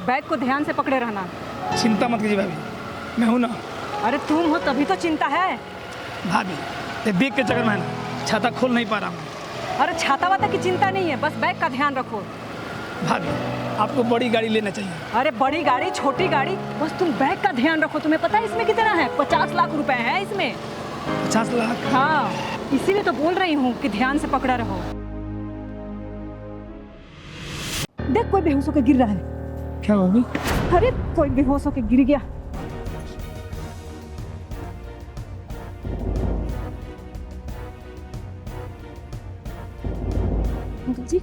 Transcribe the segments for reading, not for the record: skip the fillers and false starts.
Bag को ध्यान से पकड़े रहना। चिंता मत कीजिए भाभी, मैं हूँ ना। अरे तुम हो तभी तो चिंता है। भाभी ये बैग के चक्कर में है ना, छाता खोल नहीं पा रहा हूँ। अरे छाता वाता की चिंता नहीं है, बस बैग का ध्यान रखो। भाभी आपको बड़ी गाड़ी लेना चाहिए। अरे बड़ी गाड़ी छोटी गाड़ी, बस तुम बैग का ध्यान रखो। तुम्हें पता है इसमें कितना है? 50 लाख रुपए है इसमें। 50 लाख? हाँ, इसीलिए तो बोल रही हूँ कि ध्यान से पकड़ा रहो। देख कोई बेहोश होकर गिर रहा है। क्या भाभी? अरे कोई बेहोश होकर गिर गया। अंकल जी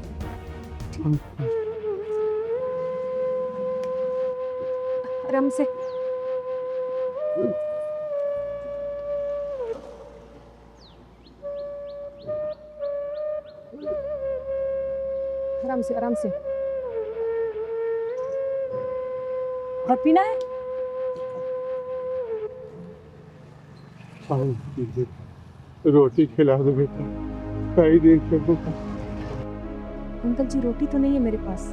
आराम से। आराम से आराम से। और पीना है? रोटी खिला दो बेटा, कई दिन से भूखा। अंकल जी रोटी तो नहीं है मेरे पास,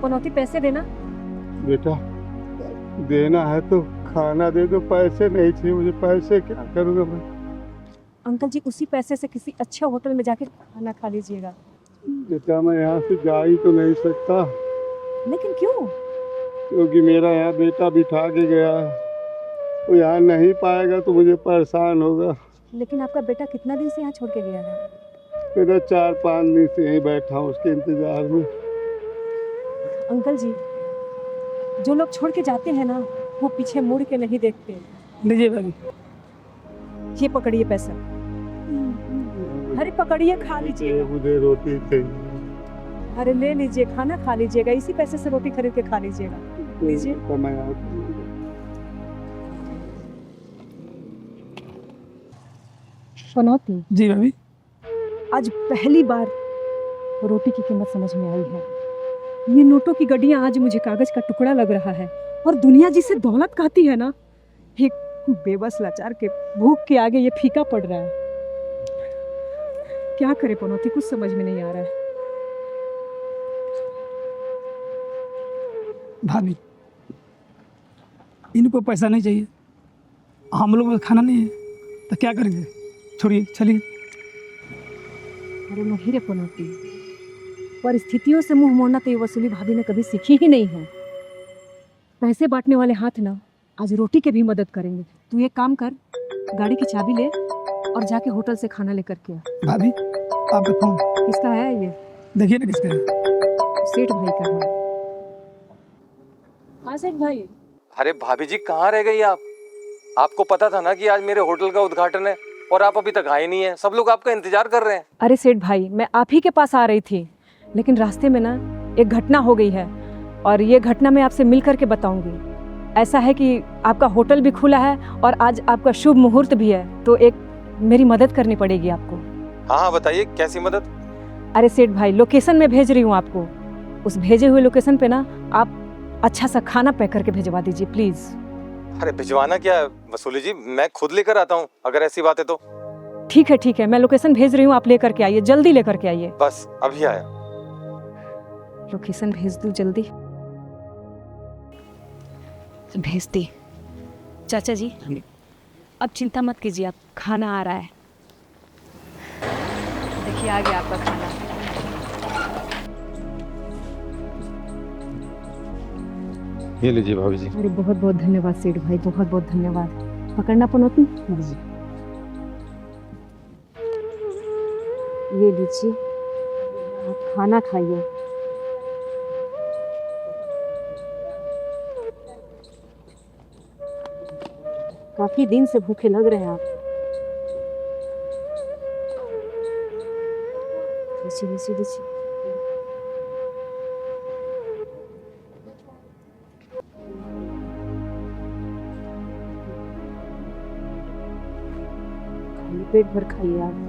पनौती पैसे देना। बेटा देना है तो खाना दे दो, पैसे नहीं चाहिए मुझे। पैसे क्या करूँगा मैं? अंकल जी उसी पैसे से किसी अच्छे होटल में जाके खाना खा लीजिएगा। बेटा मैं यहाँ से जा ही तो नहीं सकता। लेकिन क्यों? क्योंकि मेरा यहाँ बेटा बिठा के गया है, वो यहाँ नहीं पाएगा तो मुझे परेशान होगा। लेकिन आपका बेटा कितना दिन से यहाँ छोड़ के गया है? मेरा 4-5 दिन से यहीं बैठा हूँ उसके इंतजार में। अंकल जी जो लोग छोड़ के जाते हैं ना, वो पीछे मुड़ के नहीं देखते। लीजिए भाभी। ये पकड़िए पैसा। अरे पकड़िए, खा लीजिए। मुझे रोटी चाहिए। अरे ले लीजिए, खाना खा लीजिएगा, इसी पैसे से रोटी खरीद के खा लीजिएगा। लीजिए। पनौती जी भाभी। आज पहली बार रोटी की कीमत समझ में आई है। ये नोटों की गड्डियां आज मुझे कागज का टुकड़ा लग रहा है, और दुनिया जिसे दौलत कहती है ना, एक बेबस लाचार के भूख के आगे ये फीका पड़ रहा है। क्या करे पनौती, कुछ समझ में नहीं आ रहा है। भाभी इनको पैसा नहीं चाहिए, हम लोग को खाना नहीं है, तो क्या करेंगे? छोड़िए, चलिए। अरे नहीं रे पनौती, परिस्थितियों से मुंह मोड़ना तो ये वसूली भाभी ने कभी सीखी ही नहीं है। पैसे बांटने वाले हाथ ना आज रोटी के भी मदद करेंगे। तू एक काम कर, गाड़ी की चाबी ले और जाके होटल से खाना लेकर के आ। भाभी आपका फोन किसका है ये? देखिए ना किसका है। सेठ भाई का है। हाँ सेठ भाई। अरे भाभी जी कहाँ रह गई आप? आपको पता था ना कि आज मेरे होटल का उद्घाटन है और आप अभी तक आए नहीं हैं। सब लोग आपका इंतजार कर रहे हैं। अरे सेठ भाई मैं आप ही के पास आ रही थी, लेकिन रास्ते में ना एक घटना हो गई है, और ये घटना मैं आपसे मिल करके बताऊंगी। ऐसा है कि आपका होटल भी खुला है और आज आपका शुभ मुहूर्त भी है, तो एक मेरी मदद करनी पड़ेगी आपको। हाँ बताइए, कैसी मदद? अरे सेठ भाई लोकेशन में भेज रही हूँ आपको, उस भेजे हुए लोकेशन पे ना आप अच्छा सा खाना पैक करके भिजवा दीजिए प्लीज। अरे भिजवाना क्या है वसूली जी, मैं खुद लेकर आता हूँ अगर ऐसी बात है तो। ठीक है, मैं लोकेशन भेज रही हूँ, आप लेकर के आइए, जल्दी लेकर के आइए। बस अभी आया। लोकेशन भेज दूँ जल्दी? भेज दी। चाचा जी अब चिंता मत कीजिए, आप खाना आ रहा है। देखिए आ गया आपका खाना। ये लीजिए भाभी जी। अरे बहुत बहुत धन्यवाद सेठ भाई, बहुत बहुत धन्यवाद। पकड़ना पनौती। ये लीजिए, आप खाना खाइए। काफी दिन से भूखे लग रहे हैं आप। लीजिए। पेट भर खाइए आप।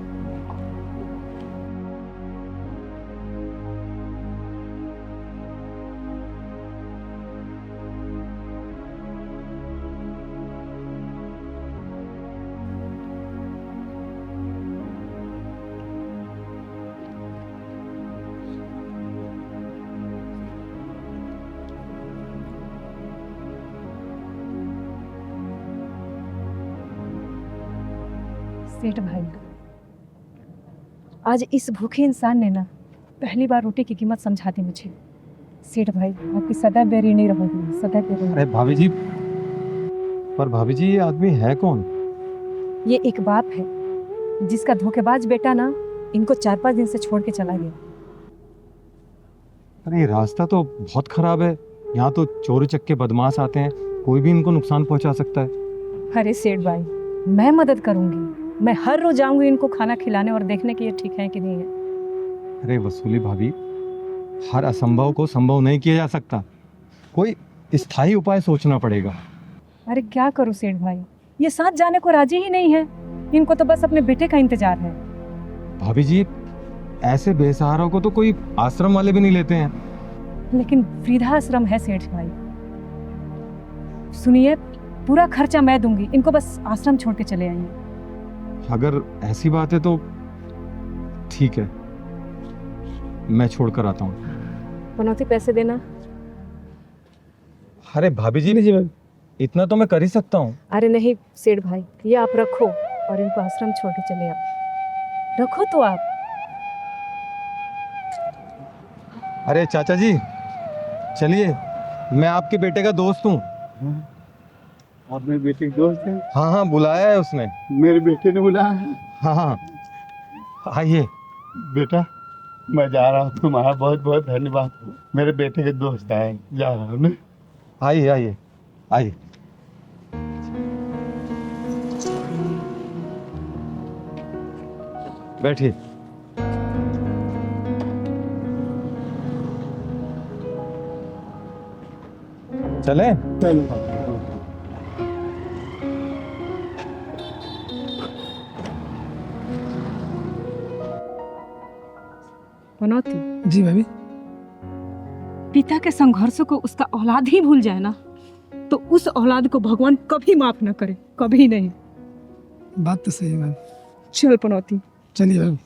सेठ भाई, आज इस भूखे इंसान ने ना पहली बार रोटी की कीमत समझा दी मुझे। सेठ भाई, आपकी सदा बेरी नहीं रहोगी, सदा बेरी। अरे भाभी जी, पर भाभी जी ये आदमी है कौन? ये एक बाप है जिसका धोखेबाज बेटा ना इनको 4-5 दिन से छोड़ के चला गया। अरे ये रास्ता तो बहुत खराब है, यहाँ तो चोरी चक्के बदमाश आते हैं, कोई भी इनको नुकसान पहुंचा सकता है। अरे सेठ भाई, मैं मदद करूंगी, मैं हर रोज आऊंगी इनको खाना खिलाने और देखने कि ये ठीक है कि नहीं है। अरे वसूली भाभी, हर असंभव को संभव नहीं किया जा सकता, कोई स्थायी उपाय सोचना पड़ेगा। अरे क्या करूं सेठ भाई, ये साथ जाने को राजी ही नहीं है, इनको तो बस अपने बेटे का इंतजार है। भाभी जी, ऐसे बेसहारों को तो कोई आश्रम वाले भी नहीं लेते हैं। लेकिन वृद्धाश्रम है सेठ भाई। सुनिए, पूरा खर्चा मैं दूंगी, इनको बस आश्रम छोड़ के चले आइए। अगर ऐसी बात है तो ठीक है, मैं छोड़ कर आता हूँ। पनौती पैसे देना। अरे भाभी जी, जी भाभी। इतना तो मैं कर ही सकता हूँ। अरे नहीं सेठ भाई, ये आप रखो और इनको आश्रम छोड़ के चले आओ। रखो तो आप। अरे चाचा जी, चलिए, मैं आपके बेटे का दोस्त हूँ। आप मेरे बेटे के दोस्त हैं? हाँ हाँ, बुलाया है उसने। मेरे बेटे ने बुलाया है? हाँ हाँ, आइए। बेटा, मैं जा रहा हूँ, तुम्हारा बहुत बहुत धन्यवाद। मेरे बेटे के दोस्त आए, जा रहा हूँ ना। आइए आइए आइए। बैठिए। चलें? चलो। पनौती, जी भाभी। पिता के संघर्षों को उसका औलाद ही भूल जाए ना, तो उस औलाद को भगवान कभी माफ न करे, कभी नहीं। बात तो सही है भाभी। चल पनौती। चलिए भाभी।